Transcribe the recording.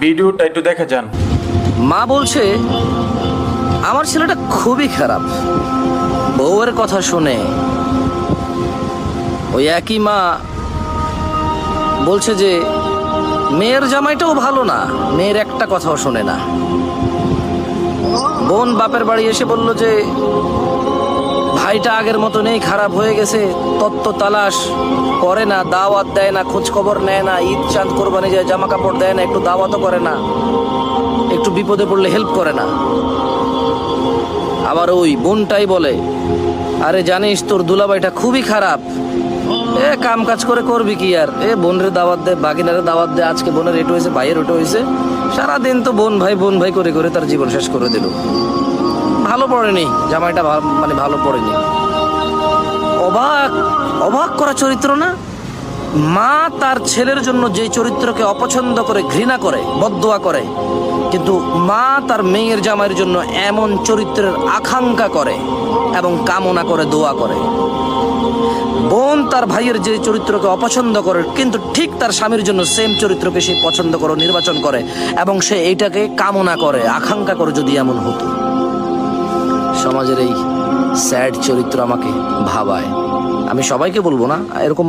ভিডিওটা একটু দেখে যান। মা বলছে আমার ছেলেটা খুবই খারাপ। বউয়ের কথা শুনে ওই একই মা বলছে যে মেয়ের জামাইটাও ভালো না, মেয়ের একটা কথাও শোনে না। বোন বাপের বাড়ি এসে বলল যে ভাইটা আগের মতো নেই, খারাপ হয়ে গেছে, তত্ত্ব তালাশ করে না, দাওয়াত দেয় না, খোঁজ খবর নেয় না, ঈদ চাঁদ কোরবানি যায় জামা কাপড় দেয় না, একটু দাওয়াতও করে না, একটু বিপদে পড়লে হেল্প করে না। আবার ওই বোনটাই বলে আরে জানিস তোর দুলাভাইটা খুবই খারাপ, কাম কাজ করে করবি কি আর, বোনের দাওয়াত দে, বাগিনারে দাওয়াত দে, আজকে বোনের এটো হয়েছে, ভাইয়ের ওটো হয়েছে, সারাদিন তো বোন ভাই করে করে তার জীবন শেষ করে দিল। ভালো পড়েনি জামাইটা, মানে ভালো পড়েনি। অবাক অবাক করা চরিত্র না? মা তার ছেলের জন্য যে চরিত্রকে অপছন্দ করে, ঘৃণা করে, বদদোয়া করে, কিন্তু মা তার মেয়ের জামাইয়ের জন্য এমন চরিত্রের আকাঙ্ক্ষা করে এবং কামনা করে, দোয়া করে। বোন তার ভাইয়ের যে চরিত্রকে অপছন্দ করে, কিন্তু ঠিক তার স্বামীর জন্য সেম চরিত্রকে সে পছন্দ করে, নির্বাচন করে এবং সে এইটাকে কামনা করে, আকাঙ্ক্ষা করে যদি এমন হতো। সমাজের এই স্যাড চরিত্র আমাকে ভাবায়। আমি সবাইকে বলবো না, এরকম